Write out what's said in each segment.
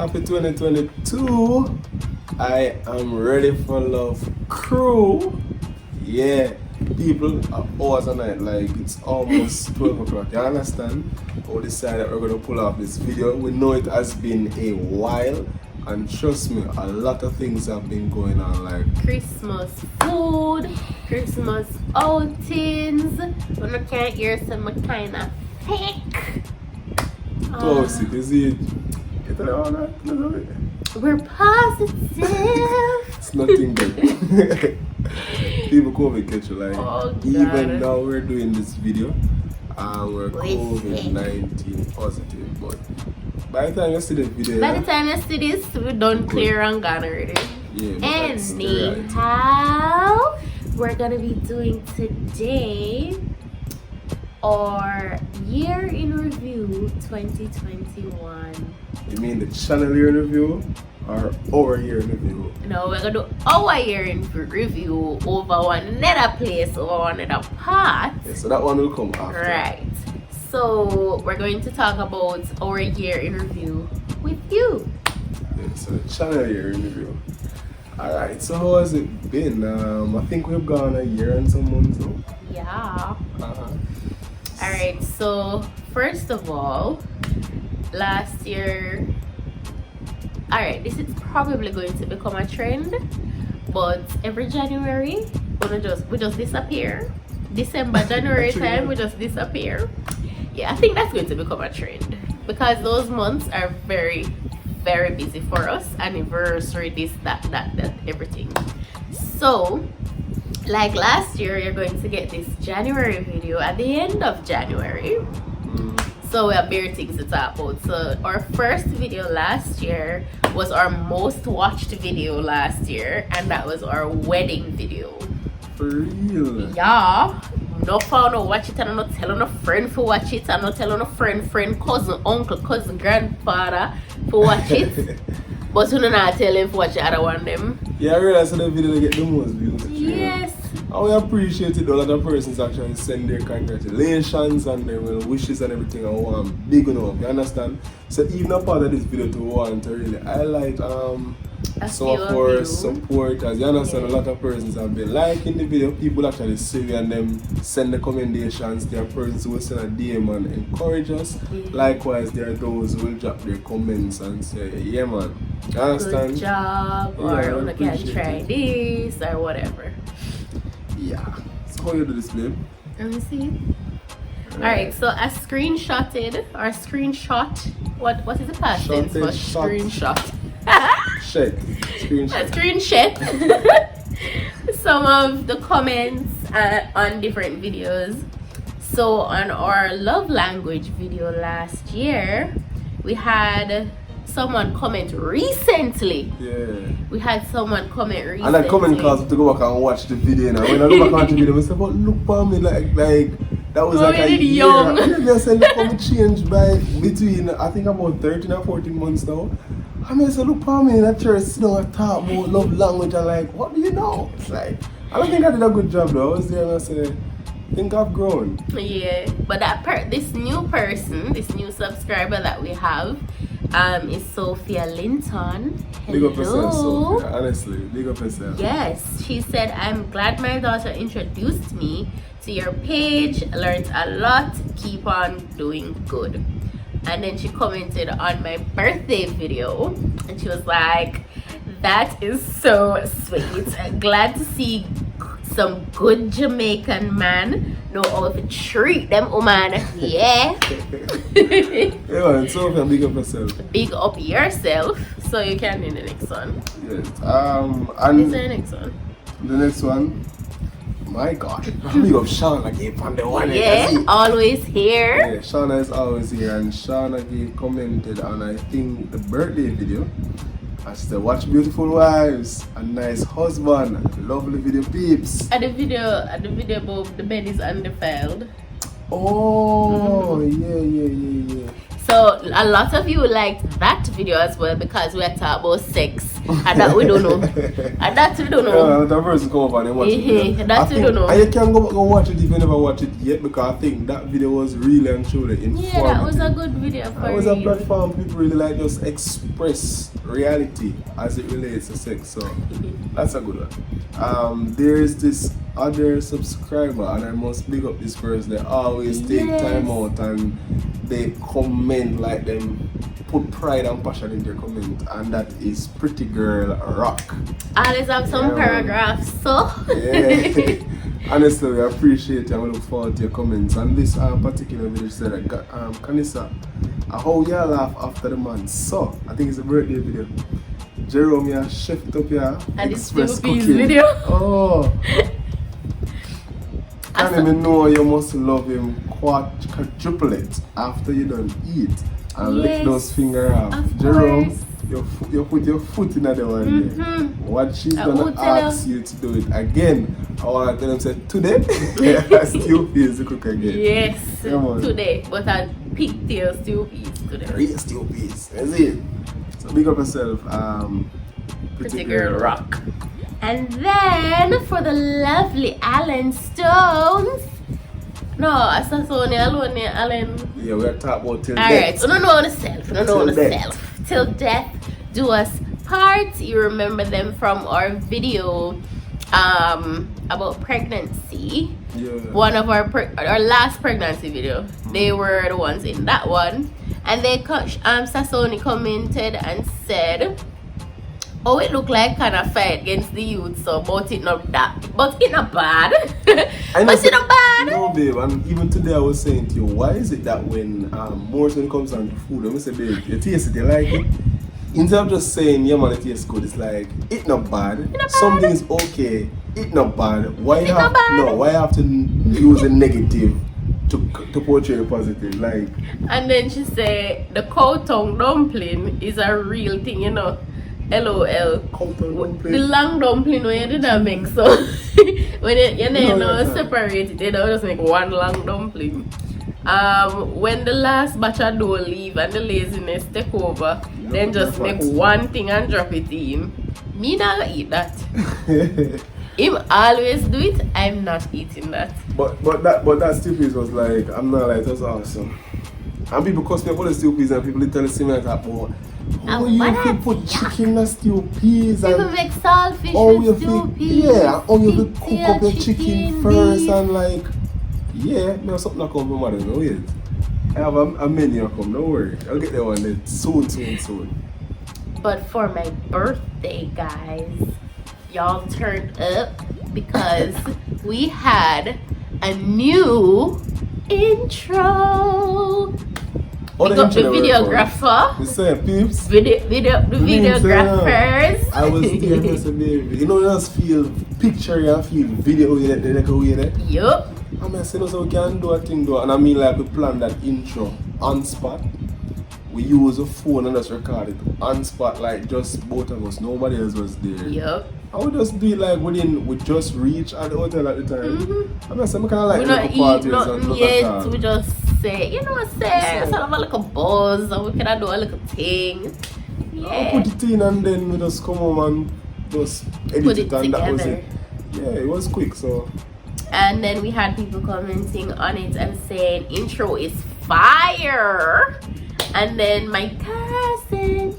Happy 2022. I am ready for love crew. Yeah, people are hours a night, like it's almost 12 o'clock. You understand? We decided that we're going to pull off this video. We know it has been a while, and trust me, a lot of things have been going on, like Christmas food, Christmas outings. When I can't hear some kind of fake. toxic, is it? Get it all right? We're positive. It's nothing good. People COVID catch you, like even now we're doing this video and we're COVID-19 positive, but by the time you see the video, by the time you see this, we're done clear and gone already. Yeah, Anyhow, we're gonna be doing today our year in review 2021. You mean the channel year in review or our year in review? No, we're gonna do our year in review over one another place, over one another part. Yeah, so that one will come after. Right. So we're going to talk about our year in review with you. Yeah, so the channel year in review. Alright, so how has it been? I think we've gone a year and some months now. Yeah. Alright, so first of all, last year, alright, this is probably going to become a trend, but every January we just disappear. December, January time we just disappear. Yeah, I think that's going to become a trend because those months are very, very busy for us. Anniversary, this, that, everything. So like last year, you're going to get this January video at the end of January. So we have bare things to talk about. So our first video last year was our most watched video last year, and that was our wedding video. For real? Yeah. No found no watch it, and I'm not telling no friend for watch it, I'm not telling no friend, cousin, uncle, cousin, grandfather for watch it. But you don't not tell him for watch the other one them. Yeah, I realized the video they get the most views. Yes. And we appreciate it. A lot of persons actually send their congratulations and their well wishes and everything, and want big enough. You understand? So even a part of this video to want to really highlight some of our supporters. You understand? Yeah. A lot of persons have been liking the video. People actually see and them send the commendations. There are persons who will send a DM and encourage us. Yeah. Likewise, there are those who will drop their comments and say, yeah man, you understand? Good job, Yeah, or I you can try appreciate this or whatever. Yeah. So how you do this, babe? Let me see. Alright, so I screenshotted or screenshot. What is the past tense for screenshot? Check. I screenshot some of the comments on different videos. So on our love language video last year, we had someone comment recently. Yeah. We had someone comment recently. And that comment caused me to go back and watch the video now. When I go back and watch the video, I say, but look for me like that was like a year. Young. I said, look how me changed by between I think about 13 or 14 months now. I mean, I said, look for me in a church, sit down and talk about love language and like, what do you know? It's like, I don't think I did a good job though. I was there and I said, I think I've grown. Yeah, but this new person, this new subscriber that we have, is Sophia Linton. Hello. Big up yourself, Sophia. Honestly, big up yourself. Yes, she said, I'm glad my daughter introduced me to your page. I learned a lot. Keep on doing good. And then she commented on my birthday video, and she was like, that is so sweet. Glad to see some good Jamaican man know how to treat them woman. Yeah. Yeah, Sophia, big up yourself. Big up yourself. So you can do the next one. Yes. And is there the next one? The next one. My God, big up Shauna gave on the one. Yeah, always here. Yeah, Shauna is always here, and Shauna gave commented on I think the birthday video. And she said, watch beautiful wives, a nice husband, lovely video peeps. At the video about the bed is undefiled. Oh, yeah. So a lot of you liked that video as well because we are talking about sex and that we don't know. And that we don't know. Yeah, that person come up and they watch it. That we don't know. And you can go watch it if you never watch it yet because I think that video was really and truly informative. Yeah, that was a good video for It was a platform people really like just express reality as it relates to sex. So that's a good one. There is this other subscriber and I must big up this person. They always take time out and they comment like them put pride and passion in their comment, and that is Pretty Girl Rock. Always have some paragraphs, so yeah. Honestly, I appreciate you and we look forward to your comments. And this particular video said that Kanisa, how you laugh after the man. So I think it's a birthday video. Jerome, you chef it up here. And it's Express still cooking. video. Oh. Can even know you must love him quadruplet after you don't eat and lick those fingers off. Jerome, you put your foot in the one there. What she's gonna ask you to do it again. I wanna tell him say today I still feel the cook again. Yes, today. But I pigtail stew peas today. Real stew peas. That's it. So big up yourself, Pretty Girl Rock. And then for the lovely Alan Stones. No, I saw Sonia alone, Alan. Yeah, we're talking about till Alright, death. so no know on self. No know on self. Till death do us part. You remember them from our video about pregnancy. Yeah. One of our last pregnancy video. They were the ones in that one. And they Sasoni commented and said, oh, it looked like kind of fight against the youth, so but it not that, but it not bad. But it not bad. No, babe, and even today I was saying to you, why is it that when Morrison comes on to food, I'm say, babe, you taste it, you like it? Instead of just saying, yeah man, it tastes good, it's like, it not bad. Something is okay, it not bad. Why you have to use a negative to portray a positive, like? And then she said, the cow tongue dumpling is a real thing, you know. LOL. The long dumpling when you didn't make so when you separate it, you don't just make one long dumpling. When the last batch of dough leave and the laziness take over, then just make one thing and drop it in. Me not eat that. Him always do it, I'm not eating that. But that stew peas was like, I'm not like, that's awesome. And people cuss me about the stew peas and people literally see me like that, but how you can put chicken in stew peas and people make saltfish with stew peas. Yeah, how you cook up your chicken first and like, yeah, me have something that come from mother, no wait. I have a menu come, don't worry. I'll get that one then soon. But for my birthday, guys, y'all turned up because we had a new intro. We got the videographer. You say peeps? The videographers. I was there as a baby. You know, you just feel picture, you feel video, you like a way there. Yup. I'm saying, so we can do a thing though. And I mean, like, we plan that intro on spot. We use a phone and just record it on spot, like just both of us. Nobody else was there. Yup. I would just do it like we just reach at the hotel at the time. I'm saying, I kind of like look nothing yet. We just say, let's have a little buzz and we can do a little thing. Yeah. I'll put it in and then we just come home and just edit it and that was it. Yeah, it was quick, so. And then we had people commenting on it and saying intro is fire. And then my cousin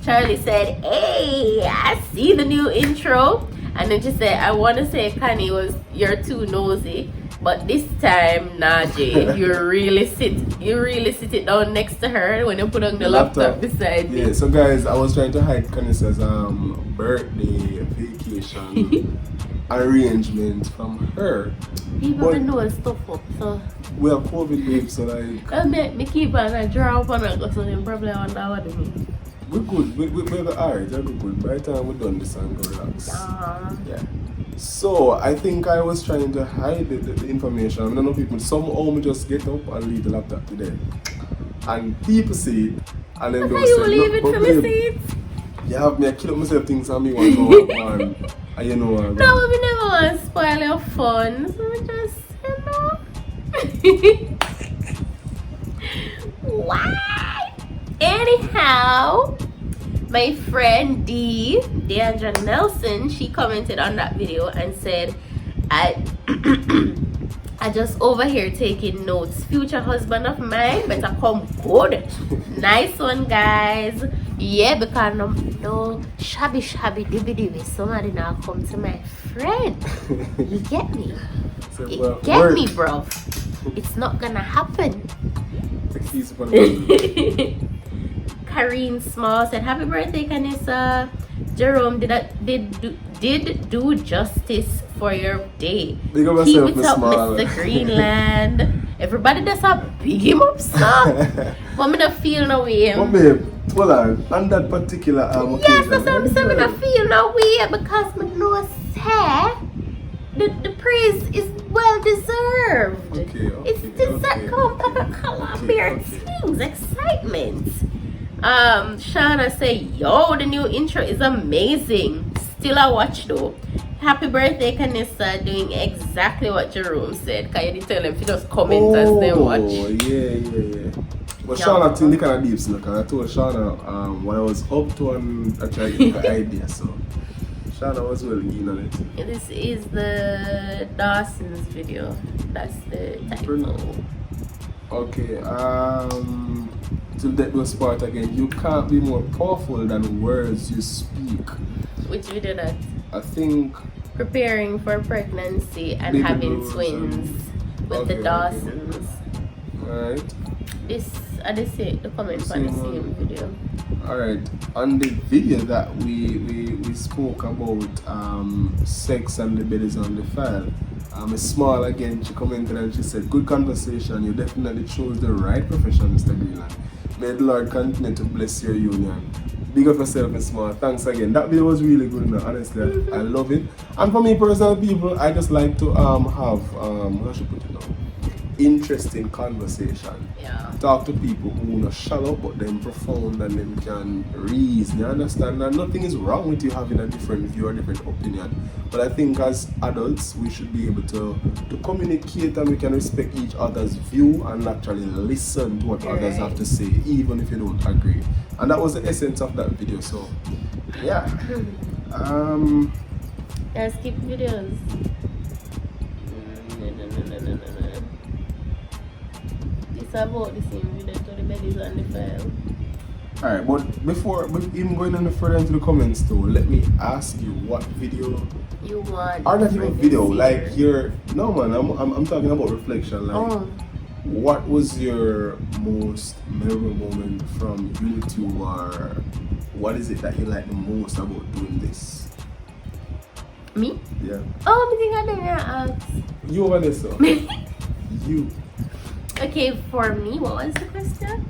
Charlie said, hey, I see the new intro. And then she said, I want to say Kanye you're too nosy. But this time, Najee, you really sit it down next to her when you put on the laptop beside me. Yeah, so guys, I was trying to hide Kanissa's birthday vacation arrangement from her. People been doing stuff up, so. We have COVID, babe, so like. That make me keep on a draw up on her, so they probably wonder what I mean. We're good. We're alright. We're good. By the time we're done this and go relax. Yeah. So I think I was trying to hide the information. I don't know people. Somehow me just get up and leave the laptop today, and people see it, and then they'll say, you leave it for me see it. You have me. I kill up myself things and me want to one. And you know what? No, we never want to spoil your fun. So we just, somehow my friend Deandra Nelson, she commented on that video and said, I just over here taking notes. Future husband of mine better come good. Nice one, guys. Yeah, because no shabby dibby. Somebody now come to my friend. You get me? You get me, bro. It's not gonna happen. Kareen Small said, "Happy birthday, Kanissa. Jerome did do justice for your day. Keep it up, Mr. Greenland. Everybody that's up, big him up, sir. But me not feel no way. But babe, hold on that particular occasion. Yes, that's what I'm saying. Me not feel no way because me know say the praise is well deserved. It's that Columbia things, excitement. Shauna say, yo, the new intro is amazing. Still a watch though. Happy birthday, Kanissa, doing exactly what Jerome said. Can you didn't tell them if you just comment as they watch? Oh, yeah. But Shauna think kind of deep, so I told Shauna when I was up to and I tried to get the idea, so Shauna was well keen on it. This is the Dawson's video. That's the title. Okay, to get those part again, you can't be more powerful than words you speak. Which video that? I think preparing for pregnancy and having twins with the Dawsons. Alright. I just say the comment on the same video. Alright. On the video that we spoke about sex and the bed is on the file. Miss Small again, she commented and she said, "Good conversation. You definitely chose the right profession, Mr. Greenland. May the Lord continue to bless your union." Big up yourself, Miss Small. Thanks again. That video was really good, honestly. I love it. And for me, personal people, I just like to have how should I put it now? Interesting conversation. Yeah. Talk to people who are not shallow but then profound and then can reason. You understand? And nothing is wrong with you having a different view or different opinion. But I think as adults we should be able to communicate and we can respect each other's view and actually listen to what others have to say, even if you don't agree. And that was the essence of that video. So yeah. Skip videos. About the same video to the bed is on the file. Alright, but before even going any further into the comments though, let me ask you what video you want. Or not even video, like your no man, I'm talking about reflection. Like what was your most memorable moment from YouTube, or what is it that you like the most about doing this? Me? Yeah. Oh, I think I didn't ask. You over there, so you. Okay, for me, what was the question?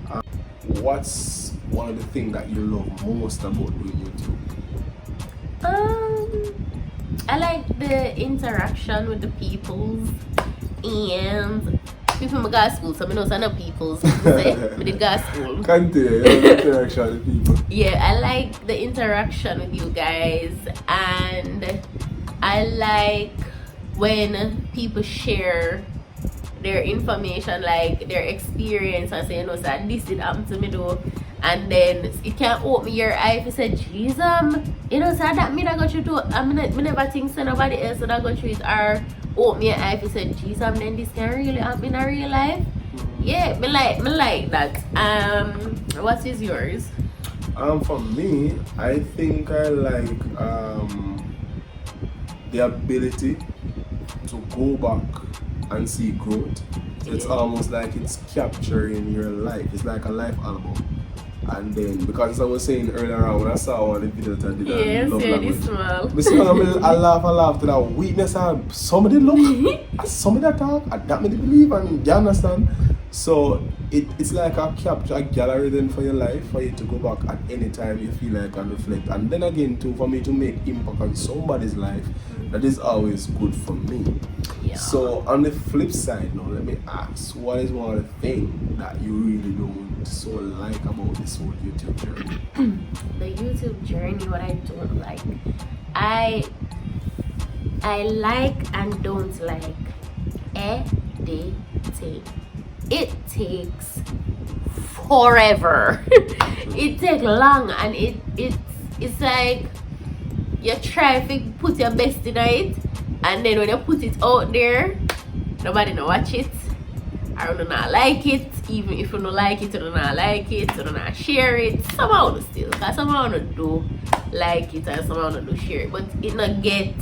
What's one of the things that you love most about doing YouTube? I like the interaction with the peoples and people in my school, so I know some of peoples say I did go school. Continue, the interaction with people. Yeah, I like the interaction with you guys, and I like when people share their information, like their experience, and say, you know, so this did happen to me though, and then it can open your eye if you say, Jesus, you know, so that me that go through too, I never think so nobody else that go through it, or open your eye if you say, Jesus, then this can really happen in a real life. Yeah, me like that. What is yours? For me, I think I like the ability to go back and see growth. It's almost like it's capturing your life. It's like a life album. And then, because I was saying earlier on when I saw one of the videos I did on love language, I laugh to that weakness and somebody look, somebody talk, and that many believe, and you understand? So it's like a capture, a gallery then for your life, for you to go back at any time you feel like and reflect. And then again too, for me to make impact on somebody's life, that is always good for me. Yeah. So on the flip side now, let me ask, what is one of the things that you really don't so like about this whole YouTube journey? The YouTube journey, what I don't like. I like and don't like editing. It takes forever. It take long, and it's like you try to put your best in it, and then when you put it out there, nobody no watch it. I do not like it. Even if you don't like it, you do not like it, you do not share it. Somehow do still, because somehow do like it and somehow do share it, but it not get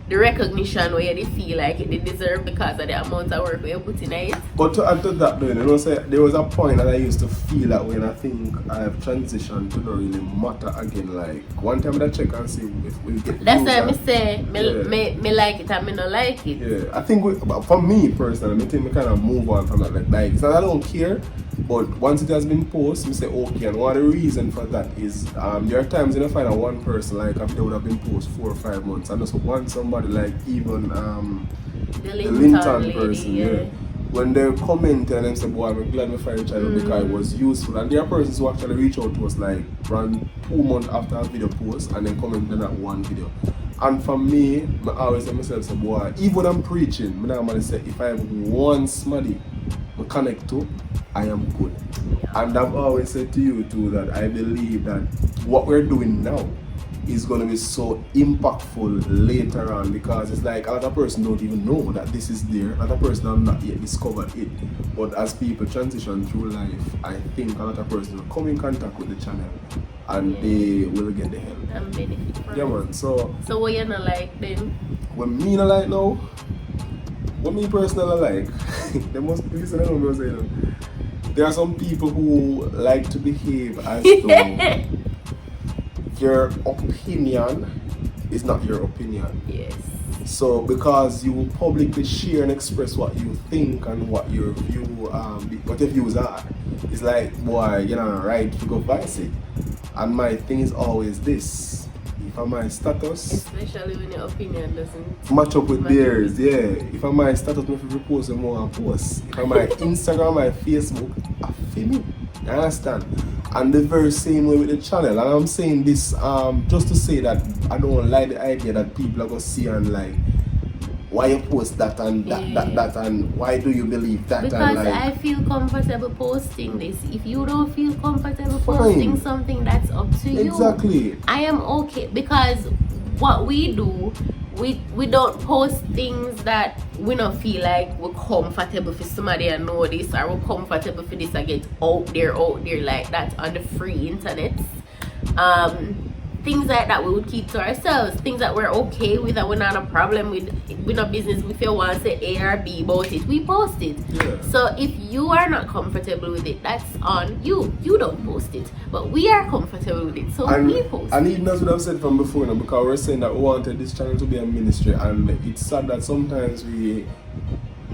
the recognition where you feel like it deserve because of the amount of work you put in it. But to add to that, though, you know, say there was a point that I used to feel that when I think I have transitioned to not really matter again. Like one time I check and see if we get. That's why I say me like it and me not like it. Yeah, I think for me personally, I think we kind of move on from that. Like it's not that I don't care, but once it has been posted, we say okay. And one of the reason for that is there are times when I find out one person like if they would have been posted 4 or 5 months, and just want somebody like even The the Linton lady, person, yeah. When they comment and them say, boy, I'm glad we find each other because it was useful. And there are persons who actually reach out to us like around 2 months after a video post and then comment on that one video. And for me, I always say myself, say, boy, even when I'm preaching, I normally say if I have one somebody I connect to, I am good. And I've always said to you too that I believe that what we're doing now is going to be so impactful later on, because it's like a lot of person don't even know that this is there. A lot of person have not yet discovered it. But as people transition through life, I think a lot of person will come in contact with the channel and they will get the help. And benefit from Yeah, it. man. So what you not like then? what me not like now, what me personally like, they must listen to what I'm saying. There are some people who like to behave as though your opinion is not your opinion. Yes. So because you publicly share and express what you think and what your view, what your views are, it's like, boy, you're not right to go vice it. And my thing is always this: if I'm my status, Especially when your opinion doesn't match up with match theirs, yeah. If I'm my status, if you post more and post. If I'm my Instagram, my Facebook, I feel me. You understand? And the very same way with the channel. And I'm saying this just to say that I don't like the idea that people are gonna see and like, why you post that and that and why do you believe that? because and like, I feel comfortable posting this. If you don't feel comfortable Fine. posting something, that's up to you. exactly. I am okay, because what we do, we don't post things that we don't feel like we're comfortable for somebody to know this, or we're comfortable for this to get out there like that on the free internet. Things like that we would keep to ourselves. Things that we're okay with, that we're not a problem with. We're not business. If you want to say A or B about it, we post it. Yeah. So if you are not comfortable with it, that's on you. You don't post it. But we are comfortable with it, so we post and it. even as we have said from before, because we're saying that we wanted this channel to be a ministry, and it's sad that sometimes we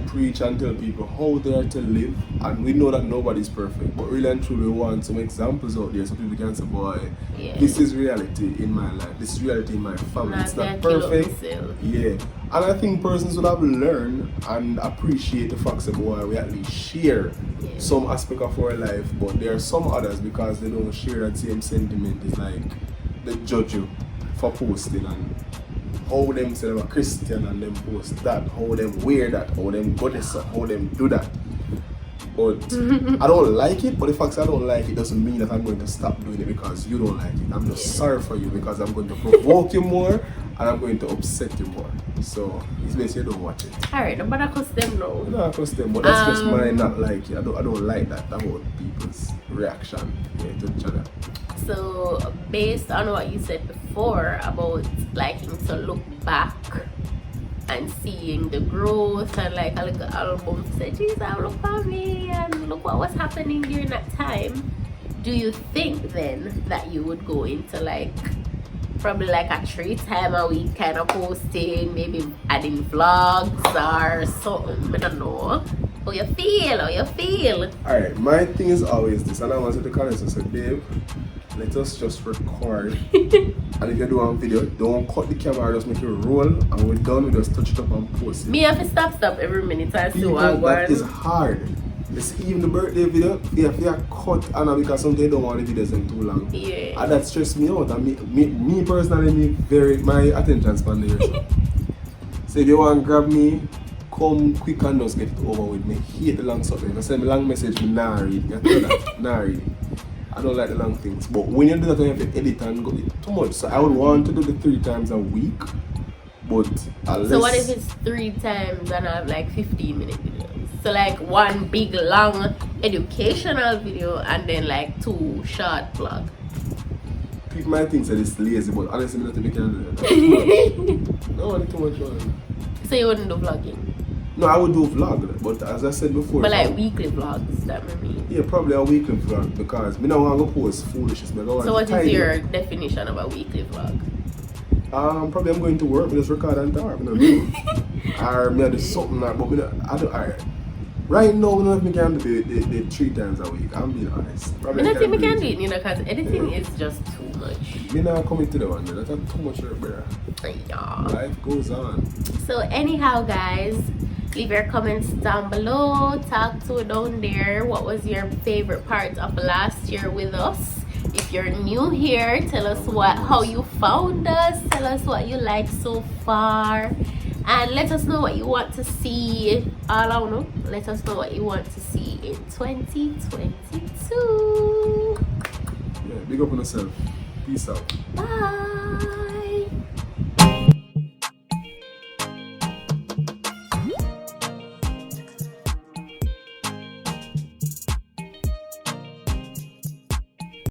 preach and tell people how they are to live, and we know that nobody's perfect, but really and truly we want some examples out there so people can say, boy, Yeah. this is reality in my life, this is reality in my family. It's not Not kill perfect. myself. Yeah. And I think persons would have learned and appreciate the fact that, boy, we at least share some aspect of our life, but there are some others, because they don't share that same sentiment, it's like they judge you for posting and how them say they're a Christian and them post that, how them wear that, how them go this, how them do that. But I don't like it, but the fact that I don't like it doesn't mean that I'm going to stop doing it because you don't like it. I'm just sorry for you, because I'm going to provoke you more and I'm going to upset you more. So it's best you don't watch it. Alright, nobody cuss them now. Not across them, but that's just my not like it. I don't like that about people's reaction to each other. So based on what you said before about liking to look back and seeing the growth and like a little album, say, geez, I look at me and look what was happening during that time. Do you think then that you would go into like probably like a 3 times a week kind of posting, maybe adding vlogs or something? I don't know. How you feel? Alright, my thing is always this, and I want to the comments and say, Dave, let us just record. And if you do a video, don't cut the camera, just make it roll, and we're done, we just touch it up and post it. Me have to stop every minute and see People, what that is I'm hard. It's even the birthday video, if you cut, and because sometimes they don't want the videos in too long. Yeah. And that stressed me out. And me personally, my attention span there. So if you want to grab me, come quick and just get it over with. Me hate the long stuff. If I send me long message, me nah read. You tell that? Nah read. I don't like the long things. But when you do that, you have to edit and go it too much. So I would want to do the 3 times a week. But unless... So what if it's 3 times and I have like 15-minute videos? So like one big long educational video and then like 2 short vlog. People might think that it's lazy, but honestly, I don't think they can do that. No, it's too much fun. So you wouldn't do vlogging? No, I would do a vlog, but as I said before... But like weekly vlogs, that may mean? Yeah, probably a weekly vlog, because me don't want to post foolishness. So what is your definition of a weekly vlog? Probably I'm going to work, me just record and talk, you know. Or me do something like, but me don't, I don't, alright. Right now, I don't know if me can do the 3 times a week, I'm being honest. Probably I don't think we can do it, you know, because editing is just too much. Me not coming to the one, that's too much work, brother. Yeah. Life goes on. So anyhow, guys, leave your comments down below. Talk to it down there. What was your favorite part of last year with us? If you're new here, tell us how you found us. Tell us what you like so far. And let us know what you want to see. All I know, let us know what you want to see in 2022. Yeah, big up on yourself. Peace out. Bye.